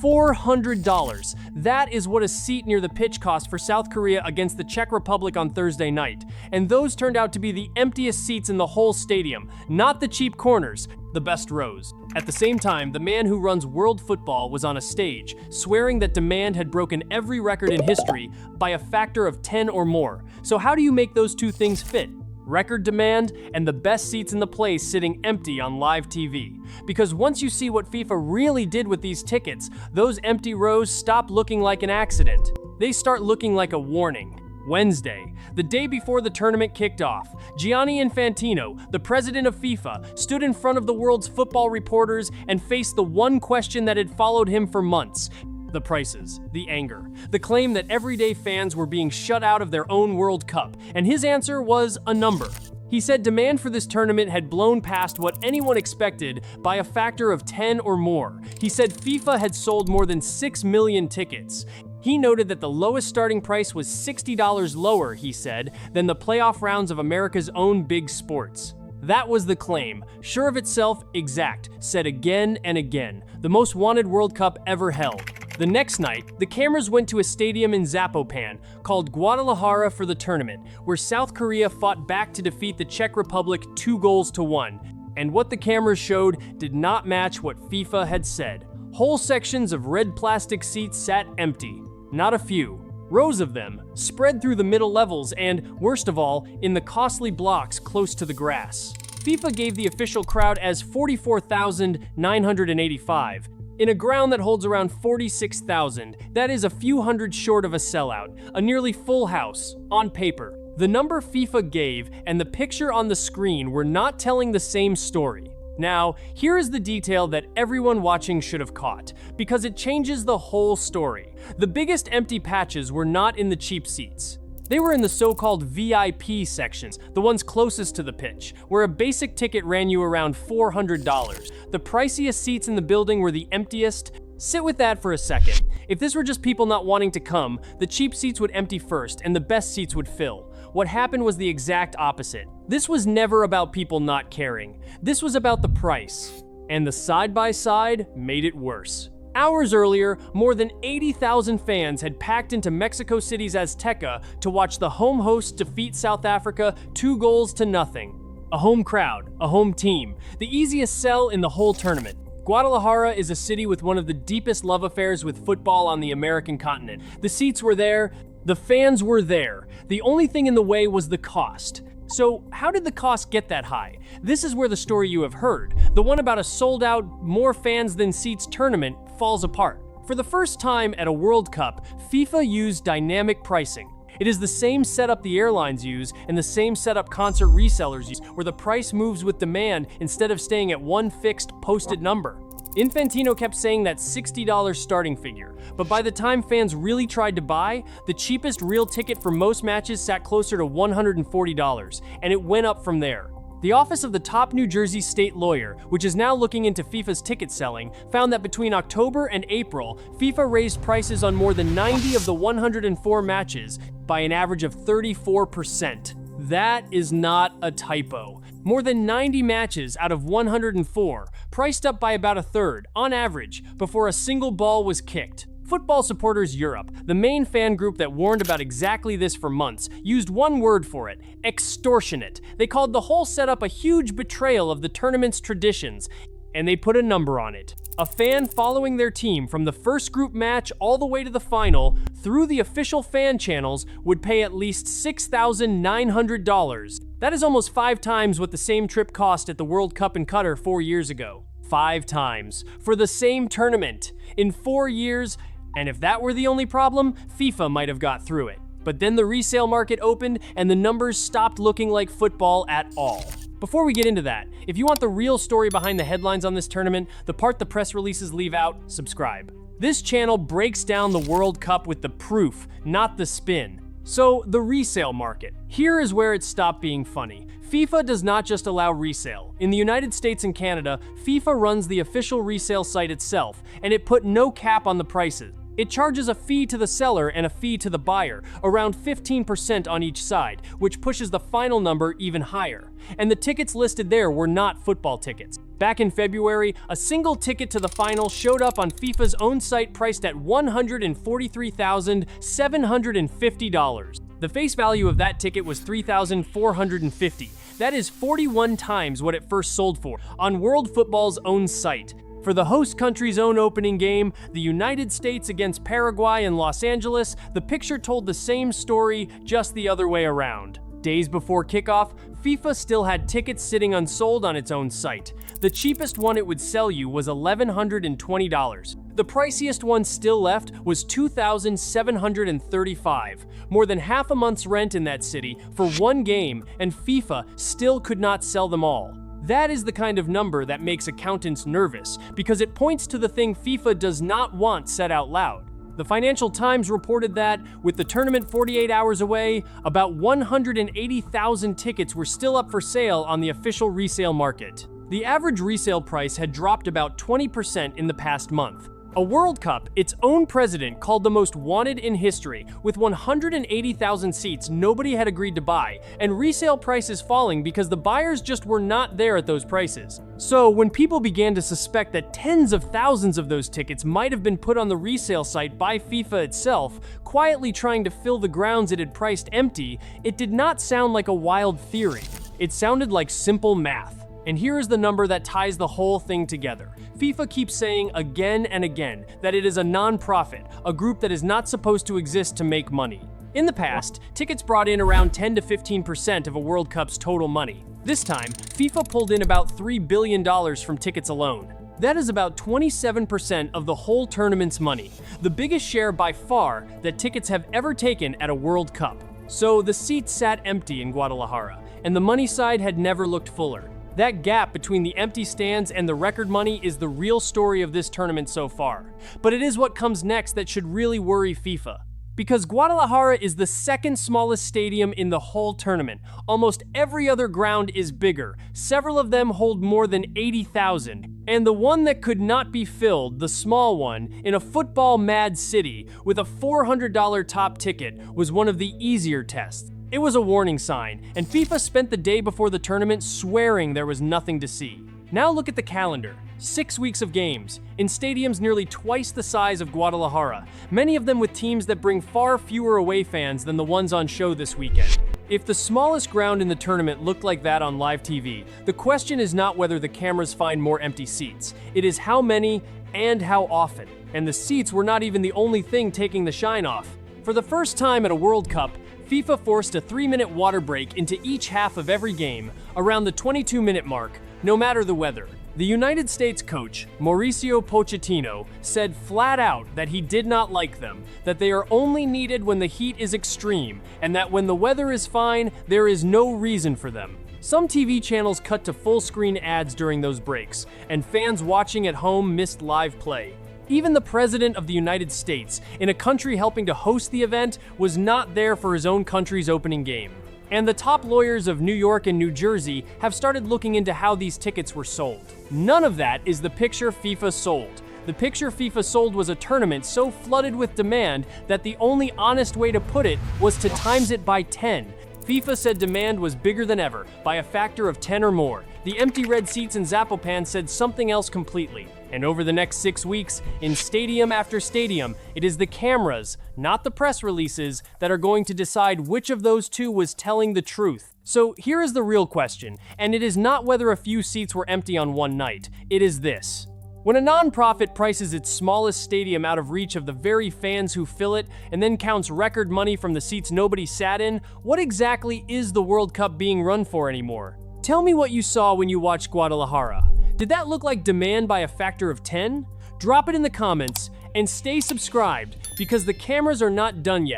$400. That is what a seat near the pitch cost for South Korea against the Czech Republic on Thursday night. And those turned out to be the emptiest seats in the whole stadium, not the cheap corners, the best rows. At the same time, the man who runs world football was on a stage, swearing that demand had broken every record in history by a factor of 10 or more. So how do you make those two things fit? Record demand and the best seats in the place sitting empty on live TV. Because once you see what FIFA really did with these tickets, those empty rows stop looking like an accident. They start looking like a warning. Wednesday, the day before the tournament kicked off, Gianni Infantino, the president of FIFA, stood in front of the world's football reporters and faced the one question that had followed him for months. The prices, the anger, the claim that everyday fans were being shut out of their own World Cup, and his answer was a number. He said demand for this tournament had blown past what anyone expected by a factor of 10 or more. He said FIFA had sold more than 6 million tickets. He noted that the lowest starting price was $60 lower, he said, than the playoff rounds of America's own big sports. That was the claim, sure of itself, exact, said again and again, the most wanted World Cup ever held. The next night, the cameras went to a stadium in Zapopan called Guadalajara for the tournament, where South Korea fought back to defeat the Czech Republic 2-1. And what the cameras showed did not match what FIFA had said. Whole sections of red plastic seats sat empty. Not a few. Rows of them, spread through the middle levels and, worst of all, in the costly blocks close to the grass. FIFA gave the official crowd as 44,985. In a ground that holds around 46,000, that is a few hundred short of a sellout, a nearly full house, on paper. The number FIFA gave and the picture on the screen were not telling the same story. Now, here is the detail that everyone watching should have caught, because it changes the whole story. The biggest empty patches were not in the cheap seats. They were in the so-called VIP sections, the ones closest to the pitch, where a basic ticket ran you around $400. The priciest seats in the building were the emptiest. Sit with that for a second. If this were just people not wanting to come, the cheap seats would empty first and the best seats would fill. What happened was the exact opposite. This was never about people not caring. This was about the price. And the side-by-side made it worse. Hours earlier, more than 80,000 fans had packed into Mexico City's Azteca to watch the home hosts defeat South Africa 2-0. A home crowd, a home team, the easiest sell in the whole tournament. Guadalajara is a city with one of the deepest love affairs with football on the American continent. The seats were there, the fans were there. The only thing in the way was the cost. So how did the cost get that high? This is where the story you have heard, the one about a sold-out, more fans than seats tournament, falls apart. For the first time at a World Cup, FIFA used dynamic pricing. It is the same setup the airlines use and the same setup concert resellers use, where the price moves with demand instead of staying at one fixed, posted number. Infantino kept saying that $60 starting figure, but by the time fans really tried to buy, the cheapest real ticket for most matches sat closer to $140, and it went up from there. The office of the top New Jersey state lawyer, which is now looking into FIFA's ticket selling, found that between October and April, FIFA raised prices on more than 90 of the 104 matches by an average of 34%. That is not a typo. More than 90 matches out of 104, priced up by about a third, on average, before a single ball was kicked. Football Supporters Europe, the main fan group that warned about exactly this for months, used one word for it: extortionate. They called the whole setup a huge betrayal of the tournament's traditions, and they put a number on it. A fan following their team from the first group match all the way to the final through the official fan channels would pay at least $6,900. That is almost 5 times what the same trip cost at the World Cup in Qatar 4 years ago. 5 times. For the same tournament. In 4 years, and if that were the only problem, FIFA might have got through it. But then the resale market opened and the numbers stopped looking like football at all. Before we get into that, if you want the real story behind the headlines on this tournament, the part the press releases leave out, subscribe. This channel breaks down the World Cup with the proof, not the spin. So, the resale market. Here is where it stopped being funny. FIFA does not just allow resale. In the United States and Canada, FIFA runs the official resale site itself, and it put no cap on the prices. It charges a fee to the seller and a fee to the buyer, around 15% on each side, which pushes the final number even higher. And the tickets listed there were not football tickets. Back in February, a single ticket to the final showed up on FIFA's own site priced at $143,750. The face value of that ticket was $3,450. That is 41 times what it first sold for on World Football's own site. For the host country's own opening game, the United States against Paraguay in Los Angeles, the picture told the same story, just the other way around. Days before kickoff, FIFA still had tickets sitting unsold on its own site. The cheapest one it would sell you was $1,120. The priciest one still left was $2,735, more than half a month's rent in that city for one game, and FIFA still could not sell them all. That is the kind of number that makes accountants nervous, because it points to the thing FIFA does not want said out loud. The Financial Times reported that, with the tournament 48 hours away, about 180,000 tickets were still up for sale on the official resale market. The average resale price had dropped about 20% in the past month. A World Cup, its own president called the most wanted in history, with 180,000 seats nobody had agreed to buy, and resale prices falling because the buyers just were not there at those prices. So, when people began to suspect that tens of thousands of those tickets might have been put on the resale site by FIFA itself, quietly trying to fill the grounds it had priced empty, it did not sound like a wild theory. It sounded like simple math. And here is the number that ties the whole thing together. FIFA keeps saying again and again that it is a non-profit, a group that is not supposed to exist to make money. In the past, tickets brought in around 10 to 15% of a World Cup's total money. This time, FIFA pulled in about $3 billion from tickets alone. That is about 27% of the whole tournament's money, the biggest share by far that tickets have ever taken at a World Cup. So the seats sat empty in Guadalajara, and the money side had never looked fuller. That gap between the empty stands and the record money is the real story of this tournament so far. But it is what comes next that should really worry FIFA. Because Guadalajara is the second smallest stadium in the whole tournament. Almost every other ground is bigger. Several of them hold more than 80,000. And the one that could not be filled, the small one, in a football-mad city with a $400 top ticket, was one of the easier tests. It was a warning sign, and FIFA spent the day before the tournament swearing there was nothing to see. Now look at the calendar. 6 weeks of games, in stadiums nearly twice the size of Guadalajara, many of them with teams that bring far fewer away fans than the ones on show this weekend. If the smallest ground in the tournament looked like that on live TV, the question is not whether the cameras find more empty seats. It is how many and how often. And the seats were not even the only thing taking the shine off. For the first time at a World Cup, FIFA forced a 3-minute water break into each half of every game, around the 22-minute mark, no matter the weather. The United States coach, Mauricio Pochettino, said flat out that he did not like them, that they are only needed when the heat is extreme, and that when the weather is fine, there is no reason for them. Some TV channels cut to full-screen ads during those breaks, and fans watching at home missed live play. Even the President of the United States, in a country helping to host the event, was not there for his own country's opening game. And the top lawyers of New York and New Jersey have started looking into how these tickets were sold. None of that is the picture FIFA sold. The picture FIFA sold was a tournament so flooded with demand that the only honest way to put it was to times it by 10. FIFA said demand was bigger than ever, by a factor of 10 or more. The empty red seats in Zapopan said something else completely. And over the next 6 weeks, in stadium after stadium, it is the cameras, not the press releases, that are going to decide which of those two was telling the truth. So here is the real question, and it is not whether a few seats were empty on one night. It is this. When a non-profit prices its smallest stadium out of reach of the very fans who fill it, and then counts record money from the seats nobody sat in, what exactly is the World Cup being run for anymore? Tell me what you saw when you watched Guadalajara. Did that look like demand by a factor of 10? Drop it in the comments, and stay subscribed, because the cameras are not done yet.